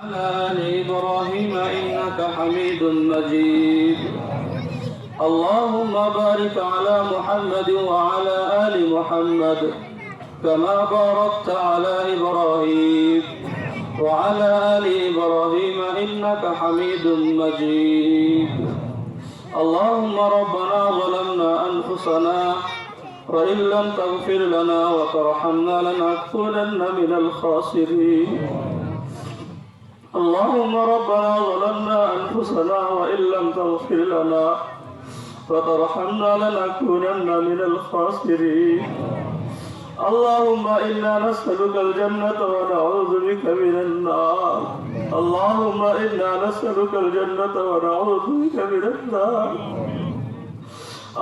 على آل إبراهيم إنك حميد مجيد. اللهم بارك على محمد وعلى آل محمد كما باركت على إبراهيم وعلى آل إبراهيم إنك حميد مجيد. اللهم ربنا ظلمنا أنفسنا وإن لم تغفر لنا وترحمنا لنكونن من الخاسرين. اللهم ربنا ظلمنا أنفسنا وإن لم تغفر لنا وترحمنا لنكونن من الخاسرين. اللهم إنا نسألك الجنة ونعوذ بك من النار. اللهم إنا نسألك الجنة ونعوذ بك من النار.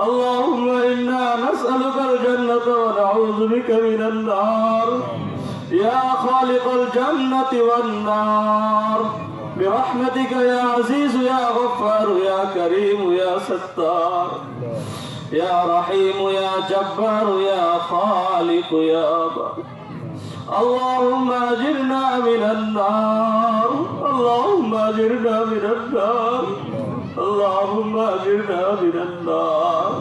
اللهم إنا نسألك الجنة ونعوذ بك من النار. يا خالق الجنة والنار برحمتك يا عزيز يا غفار يا كريم يا ستار يا رحيم يا جبار يا خالق يا بار. اللهم أجرنا من النار. اللهم أجرنا من النار. اللهم أجرنا من النار.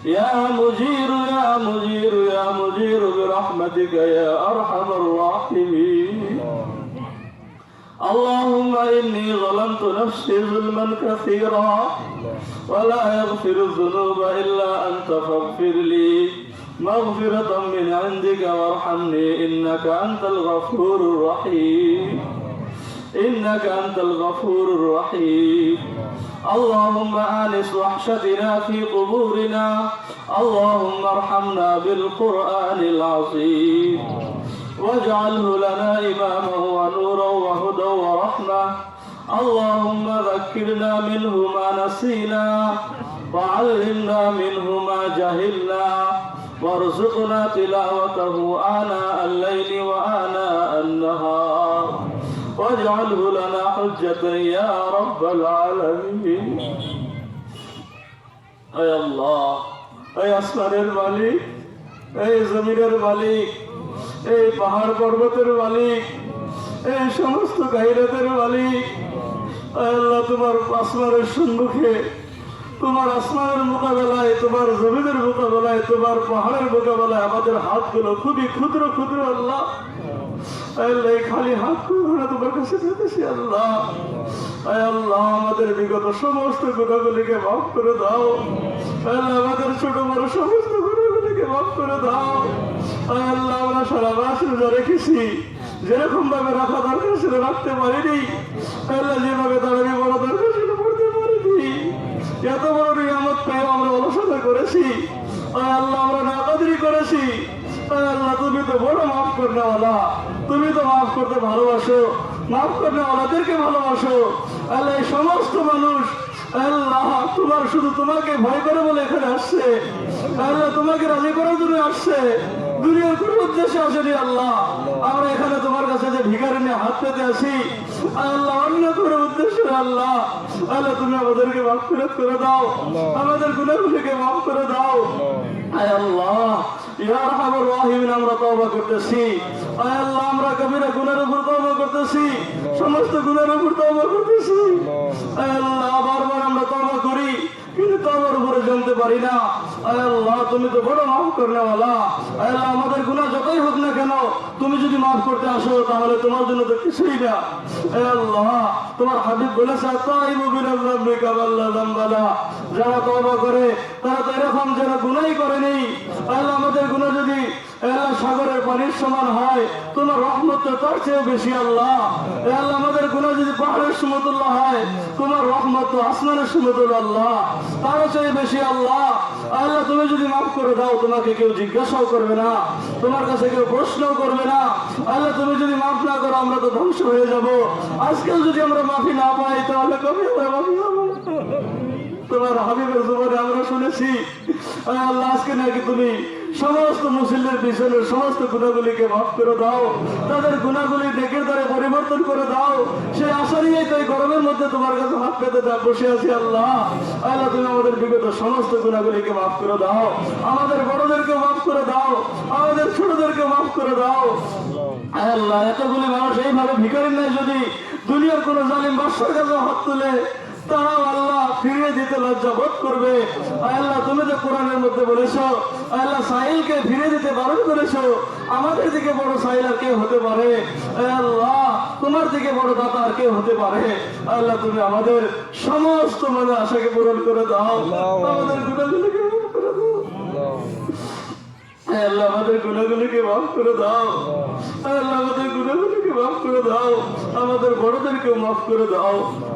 يا مجير يا مجير يا مجير برحمتك يا أرحم الراحمين. اللهم إني ظلمت نفسي ظلما كثيرا ولا يغفر الذنوب إلا أنت فاغفر لي مغفرة من عندك وارحمني إنك أنت الغفور الرحيم. إنك أنت الغفور الرحيم. اللهم آنس وحشتنا في قبورنا. اللهم ارحمنا بالقرآن العظيم واجعله لنا إماما ونورا وهدى ورحمة. اللهم ذكرنا منه ما نسينا وعلمنا منه ما جهلنا وارزقنا تلاوته آناء الليل وآناء النهار واجعله لنا حجة يا رب العالمين. اے اللہ، اے আসমানের মালিক, এই জমিনের মালিক, এই পাহাড় পর্বতের মালিক, এই সমস্ত গায়রাতের মালিক, আল্লাহ তোমার আসমানের সম্মুখে, তোমার আসমানের মোকাবেলায়, তোমার জমিনের মোকাবেলায়, তোমার পাহাড়ের মোকাবেলায় আমাদের হাতগুলো খুবই ক্ষুদ্র ক্ষুদ্র আল্লাহ। আল্লাহ খালি হাত করে তোমার কাছে যেতেছি আল্লাহ। আল্লাহ আমাদের বিগত সমস্ত গুনাহগুলিকে মাফ করে দাও। আল্লাহ আমাদের ছোট বড় সমস্ত গুনাহগুলিকে মাফ করে দাও। আল্লাহ আমরা সারা মাস রোজা রেখেছি, যেরকম ভাবে রাখা দরকার ছিল রাখতে পারিনি। আল্লাহ যেভাবে দাঁড়াবি বড় দরকার ছিল পড়তে পারিনি। এত বড় নিয়ামত পেয়ে আমরা অলসতা করেছি। আল্লাহ আমরা নাকাদরি করেছি। আল্লাহ তুমি তো বড় মাফ করনেওয়ালা, তুমি তো মাফ করতে ভালোবাসো, মাফ করনেওয়ালাদেরকে ভালোবাসো। আল্লাহ এই সমস্ত মানুষ আল্লাহ তোমার শুধু তোমাকে ভয় করে বলে এখানে আসছে। আল্লাহ তোমাকে রাজি করার জন্য আসছে, দুনিয়ার কোনো উদ্দেশ্যে আসেনি। আল্লাহ আমরা এখানে তোমার কাছে যে ভিখারি নিয়ে হাত পেতে আসি আল্লাহ অন্য কোনো উদ্দেশ্যে। আল্লাহ আল্লাহ তুমি আমাদেরকে মাগফিরাত করে দাও, আমাদের গুনাহগুলিকে মাফ করে দাও। আয় আল্লাহ ইয়া আরহামুর রাহিমিন আমরা তওবা করতেছি। আয় আল্লাহ আমরা কবিরা গুনাহের উপর তওবা করতেছি, সমস্ত গুনাহের উপর তওবা করতেছি। আয় আল্লাহ বারবার আমরা তওবা করি কিন্তু তওবার উপরে জমতে পারি না। আয় আল্লাহ তুমি তো বড় মাফ করনেওয়ালা। আয় আল্লাহ আমাদের গুনাহ যতই হোক না কেন তুমি যদি মাফ করতে আসো তাহলে তোমার জন্য তো কিছুই না। আয় আল্লাহ তোমার হাবিব বলেছে তাইবু মিনাল যামবি কামাল্লা যামবালা, যারা তওবা করে তারা তো এরকম যারা গুনাহই করেনি। আল্লাহ আমাদের গুনাহ যদি আল্লাহ সাগরের পানির সমান হয় তোমার রহমত তো তার চেয়ে বেশি। আল্লাহ আল্লাহ আমাদের গুনাহ যদি পাহাড়ের সমতুল্য হয় তোমার রহমত তো আসমানের সমতুল্য আল্লাহ, তারও চেয়ে বেশি। আল্লাহ আল্লাহ তুমি যদি মাফ করে দাও তোমাকে কেউ জিজ্ঞাসাও করবে না, তোমার কাছে কেউ প্রশ্নও করবে না। আল্লাহ তুমি যদি মাফ না করো আমরা তো ধ্বংস হয়ে যাব। আজকেও যদি আমরা মাফি না পাই তাহলে কবে আমরা মাফি পাবো? তোমার হাবিবের জীবনে আমরা শুনেছি আল্লাহ আজকে নাকি তুমি সমস্ত মুসলিমের পিছনের সমস্ত গুনাহগুলিকে মাফ করে দাও, তাদের গুনাহগুলি নেকির দ্বারা পরিবর্তন করে দাও। সেই আশা নিয়ে তো এই গরমের মধ্যে তোমার কাছে হাত পেতে বসে আছি। আল্লাহ আল্লাহ তুমি আমাদের বিগত সমস্ত গুনাহগুলিকে মাফ করে দাও, আমাদের বড়দেরকে মাফ করে দাও, আমাদের ছোটদেরকে মাফ করে দাও। আল্লাহ এতগুলি মানুষ এইভাবে ভিখারির নাই যদি দুনিয়ার কোন জালিম বাদশার কাছে হাত তুলে তারাও আল্লাহ ফিরিয়ে দিতে লজ্জা বোধ করবে। আল্লাহ তুমি তো কোরআনের মধ্যে বলেছো আল্লাহ সাহিলকে ফিরিয়ে দিতে বারণ করেছো, আমাদের দিকে বড় সাহিল আর কে হতে পারে? আল্লাহ তোমার দিকে বড় দাতা আর কে হতে পারে? আল্লাহ তুমি আমাদের সমস্ত মনে আশাকে পূরণ করে দাও, আমাদের গুণাগুলিকে মাফ করে দাও। আল্লাহ আমাদের গুণাগুলিকে মাফ করে দাও, আল্লাহ আমাদের গুণাগুলিকে মাফ করে দাও, আমাদের বড়দেরকেও মাফ করে দাও,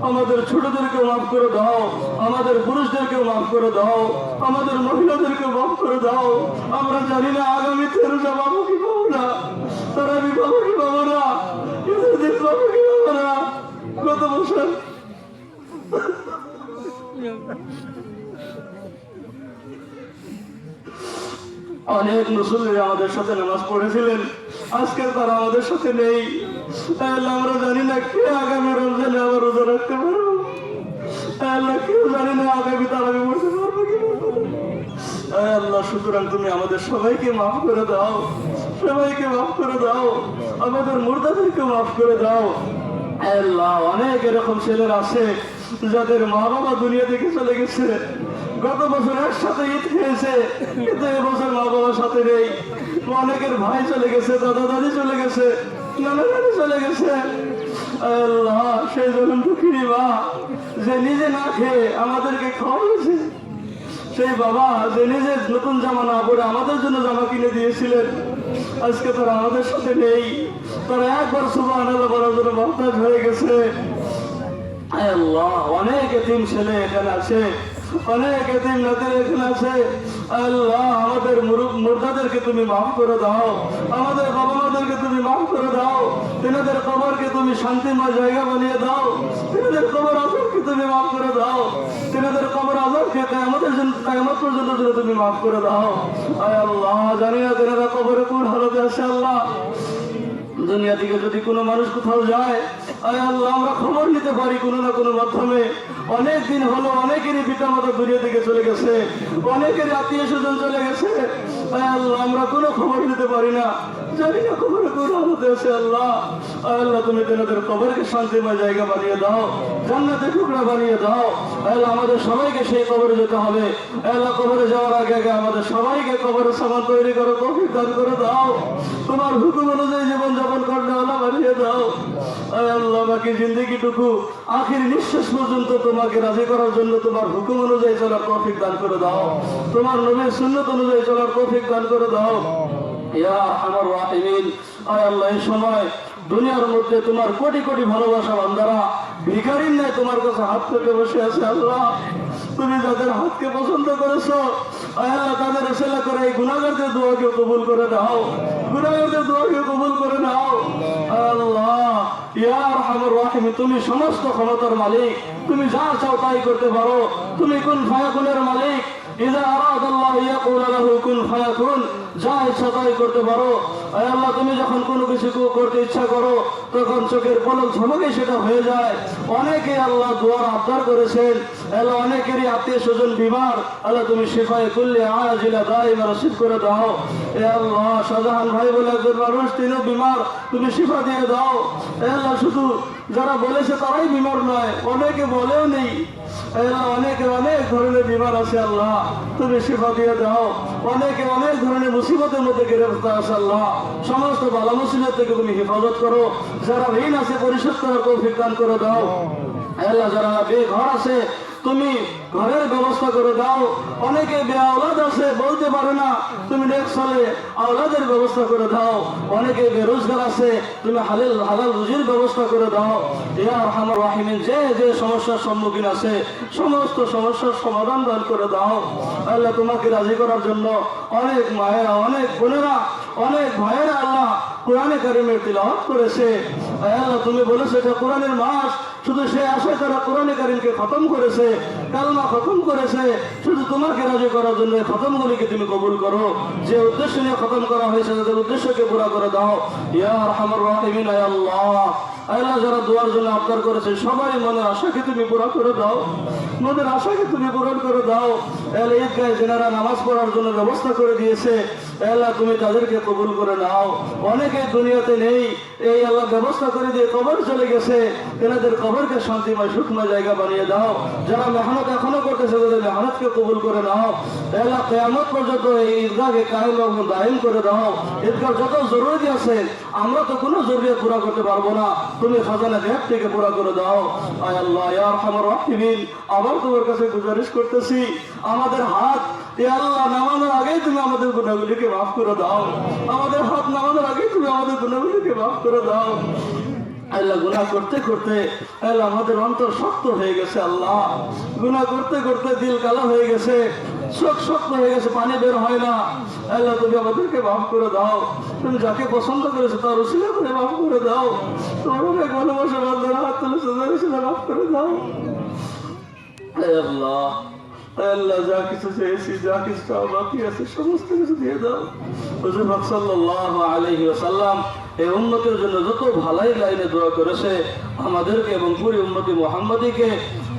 আমাদের ছোটদেরকেও মাফ করে দাও, আমাদের পুরুষদেরকেও মাফ করে দাও, আমাদের মহিলাদেরকেও মাফ করে দাও। আমরা জানি না আগামীতে রোজা পাবো কি পাবো না, তারাবি পাবো কি পাবো না, ঈদের দিন পাবো কি পাবো না। গত বছর অনেক মুসল্লিরা আমাদের সাথে নামাজ পড়েছিলেন, আজকে তারা আমাদের সাথে নেই। আল্লাহ আমরা জানি না কে আগামী রমজানে আবার রোজা রাখতে পারবো, আল্লাহ কেউ জানি না আগামী তারাবি পড়তে পারবো কি আল্লাহ। সুতরাং তুমি আমাদের সবাইকে মাফ করে দাও, সবাইকে মাফ করে দাও, আমাদের মুর্দাদেরকে মাফ করে দাও। আল্লাহ অনেক এরকম ছেলেরা আছে যাদের মা বাবা দুনিয়া থেকে চলে গেছে, গত বছর একসাথে ঈদ খেয়েছে কিন্তু এবছর মা বাবার সাথে নেই। অনেকের ভাই চলে গেছে, দাদা দাদি চলে গেছে, নানা নানি চলে গেছে। আল্লাহ সেই জন্য দুঃখিনী মা যে নিজে না খেয়ে আমাদেরকে খাওয়াইছে, সেই বাবা যে নিজে নতুন জামা না পরে আমাদের জন্য জামা কিনে দিয়েছিলেন, আজকে তারা আমাদের সাথে নেই। তারা একবার সুবহানাল্লাহ বলার জন্য মহতাজ হয়ে গেছে। আল্লাহ অনেক এতিম ছেলে এখানে আছে, অনেক এতিম নাতির এখানে আছে। আল্লাহ আমাদের মুর্দাদেরকে তুমি মাফ করে দাও, আমাদের বাবা মাদেরকে তুমি মাফ করে দাও, তিনাদের কবরকে তুমি শান্তিময় জায়গা বানিয়ে দাও, তিনাদের কবর আযাবকে তুমি মাফ করে দাও, তিনাদের কবর আযাবকে কিয়ামত পর্যন্ত তুমি মাফ করে দাও। আয় আল্লাহ জানি না তিনারা কবরে কোন হালতে আছে। আল্লাহ দুনিয়া থেকে যদি কোনো মানুষ কোথাও যায়, আয় আল্লাহ আমরা খবর নিতে পারি কোনো না কোনো মাধ্যমে। অনেক দিন হলো অনেকেরই পিতা মাতা দুনিয়া থেকে চলে গেছে, অনেকেরই আত্মীয় স্বজন চলে গেছে। আয় আল্লাহ আমরা কোনো খবর নিতে পারি না, জানি না খবরে কোন হালতে আছে। আল্লাহ আল্লাহ তুমি তেনাদের কবরকে শান্তিময় জায়গা বানিয়ে দাও, জান্নাতের টুকরা বানিয়ে দাও। আল্লাহ আমাদের সবাইকে সেই কবরে যেতে হবে। আল্লাহ কবরে যাওয়ার আগে আগে আমাদের সবাইকে কবরের সামান তৈরি করে তৌফিক দান করে দাও, তোমার হুকুম অনুযায়ী জীবন যাপন করতে আল্লাহ বানিয়ে দাও। আল্লাহ বাকি জিন্দেগিটুকু আখির নিঃশ্বাস পর্যন্ত তোমাকে রাজি করার জন্য তোমার হুকুম অনুযায়ী চলার তৌফিক দান করে দাও, তোমার নবীর সুন্নাত অনুযায়ী চলার তৌফিক দান করে দাও। ইয়া আরহামার রাহিমিন, আয় আল্লাহ এই সময় দুনিয়ার মধ্যে তোমার কোটি কোটি ভালোবাসা বান্দারা ভিখারির নাই তোমার কাছে হাত পেতে বসে আছে। আল্লাহ তুমি যাদের হাতকে পছন্দ করেছো, আল্লাহ তাদের উসিলা করে এই গুনাহগারদের দোয়াকে কবুল করে দাও, গুনাহগারদের দোয়াকে কবুল করে নাও। আল্লাহ ইয়া আরহামার রাহিমিন, তুমি সমস্ত ক্ষমতার মালিক, তুমি যা চাও তাই করতে পারো, তুমি কুন ফায়াকুনের মালিক। ইযা আরাদাল্লাহু ইয়াকুলু লাহু কুন ফায়াকুন, যা ইচ্ছা তাই করতে পারো। আয় আল্লাহ তুমি যখন কোনো কিছু করতে ইচ্ছা করো তখন চোখের পলক ঝলকে সেটা হয়ে যায়। অনেকে আল্লাহ দুয়ার আবদার করেছেন, আল্লাহ অনেকেরই আত্মীয় স্বজন বিমার, আল্লাহ তুমি শিফায়ে কুল্লি আজিলা দাইমা রশিদ করে দাও। এ আল্লাহ শাহজাহান ভাই বলে একজন মানুষ, তিনিও বিমার, তুমি শিফা দিয়ে দাও। এ আল্লাহ শুধু যারা বলেছে তারাই বিমার নয়, অনেকে বলেও নেই। অনেকে অনেক ধরনের বিমার আছে, আল্লাহ তুমি শিফা দিয়ে দাও। অনেকে অনেক ধরনের মুসিবতের মধ্যে গ্রেফতার আছে, আল্লাহ সমস্ত বালা মুসিবত থেকে তুমি হেফাজত করো। যারা ঋণ আছে পরিশোধ করার তৌফিক দান করে দাও। আল্লাহ যারা বেঘর আছে তুমি ঘরের ব্যবস্থা করে দাও। অনেকে বেআওলাদ আছে, বলতে পারে না, তুমি নেক্সট সালে আওলাদের ব্যবস্থা করে দাও। অনেকে বেরোজগার আছে, তুমি হালাল রুজির ব্যবস্থা করে দাও। ইয়া আরহামার রাহিমিন, যে যে সমস্যার সম্মুখীন আছে সমস্ত সমস্যার সমাধান দান করে দাও। আল্লাহ তোমাকে রাজি করার জন্য অনেক মায়েরা, অনেক বোনেরা, অনেক ভাইয়েরা আল্লাহ কোরআনে কারিমের তিলাওয়াত করেছে। আল্লাহ তুমি বলেছো এটা কোরআনের মাস, শুধু সে আশায় তারা কোরআনে কারিমকে খতম করেছে, কালমা খতম করেছে। শুধু তোমাকে রাজি করার জন্য খতমগুলিকে তুমি কবুল করো। যে উদ্দেশ্য নিয়ে খতম করা হয়েছে তাদের উদ্দেশ্যকে পুরা করে দাও। ইয়া আরহামার রাহিমিন, আয় আল্লাহ আল্লাহ যারা দোয়ার জন্য আবদার করেছে সবাই মনের আশাকে তুমি পুরা করে দাও, মনের আশাকে তুমি পূরণ করে দাও। ঈদগাহে যারা নামাজ পড়ার জন্য ব্যবস্থা করে দিয়েছে আল্লাহ তুমি তাদেরকে কবুল করে নাও। অনেকে দুনিয়াতে নেই, এই আল্লাহ ব্যবস্থা করে দিয়ে কবর চলে গেছে, তেনাদের কবরকে শান্তিময় সুখময় জায়গা বানিয়ে দাও। যারা মেহনত এখনো করতেছে তাদের মেহনতকে কবুল করে নাও। আল্লাহ কিয়ামত পর্যন্ত এই ঈদগাহকে কায়েম এবং দায়েম করে দাও। ঈদগাহ যত জরুরি আছে আমরা তো কোনো জরুরিয়াত পুরা করতে পারবো না, তুমি খাজানা গায়ব থেকে পুরা করে দাও। আয় আল্লাহ ইয়া আরহামার রাহিমিন, আবার তোমার কাছে গুজারিশ করতেছি, আমাদের হাত ইয়া আল্লাহ নামানোর আগেই তুমি আমাদের গুনাহগুলিকে মাফ করে দাও। আমাদের হাত নামানোর আগেই তুমি আমাদের গুনাহগুলিকে মাফ করে দাও। আল্লাহ গুনাহ করতে করতে আল্লাহ আমাদের অন্তর শক্ত হয়ে গেছে। আল্লাহ গুনাহ করতে করতে দিল কালো হয়ে গেছে, চোখ শক্ত হয়ে গেছে, পানি বের হয় না। আল্লাহ তুমি আমাদেরকে মাফ করে দাও। তুমি যাকে পছন্দ করেছো তার উসিলা করে মাফ করে দাও। তোমার অনেক ভালোবাসা বান্দারা হাত তুলেছে, মাফ করে দাও। আল্লাহ আল্লাহ যা কিছু চেয়েছি, যা কিছু চাওয়া বাকি আছে সমস্ত কিছু দিয়ে দাও। হুজুর পাক সাল্লাল্লাহু আলাইহি ওয়াসাল্লাম এই উম্মতের জন্য যত ভালাই লাইনে দোয়া করেছে, আমাদেরকে এবং পুরি উম্মতি মুহাম্মাদীকে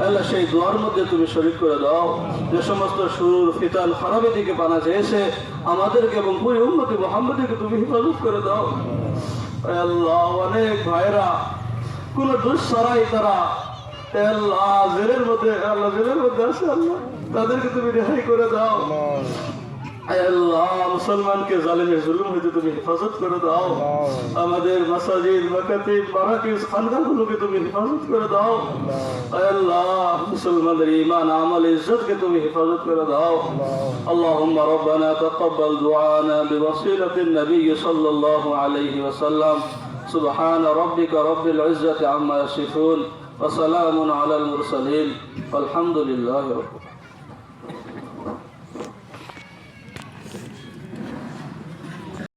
আল্লাহ সেই দোয়ার মধ্যে তুমি শরীক করে দাও। যে সমস্ত সুর ফিতান খারাপের দিকে পানা চেয়েছে, আমাদেরকে এবং পুরি উম্মতি মুহাম্মাদীকে তুমি হেফাজত করে দাও। আল্লাহ অনেক ভাইরা কোন দোষ ছাড়াই তারা আল্লাহ জেলের মধ্যে আছে, আল্লাহ তাদেরকে তুমি রেহাই করে দাও। আল্লাহ মুসলমানকে জালিমের জুলুম হইতে তুমি হেফাজত করে দাও। আমাদের মাসাজিদ মাকাতিব মারাকিজ খানকাগুলোকে তুমি হেফাজত করে দাও। আল্লাহ মুসলমানদের ঈমান আমল ইজ্জতকে তুমি হেফাজত করে দাও। আল্লাহুম্মা রাব্বানা তাকাব্বাল দুআনা বিওয়াসিলাতিন নবী সাল্লাল্লাহু আলাইহি ওয়াসাল্লাম। সুবহানা রাব্বিকা রাব্বিল ইজ্জাতি আম্মা ইয়াসিফুন ওয়া সালামুন আলাল মুরসালিন। আলহামদুলিল্লাহি